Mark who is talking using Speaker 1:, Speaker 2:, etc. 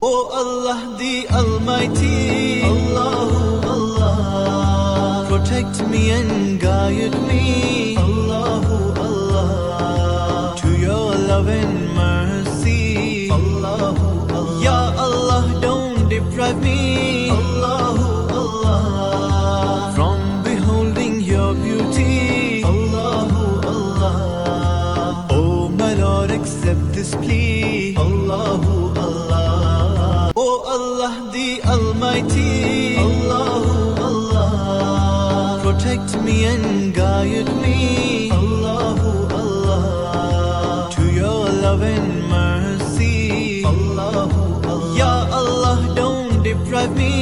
Speaker 1: O Allah the Almighty, Allahu Allah, protect me and guide me, Allahu Allah, to your love and mercy, Allahu Allah. Ya Allah, don't deprive me, Allahu Allah, from beholding your beauty, Allahu Allah. Oh my Lord, accept this plea, Allahu Allah. O Allah the Almighty, Allahu Allah, protect me and guide me, Allahu Allah, to your love and mercy, Allahu Allah. Ya Allah, don't deprive me,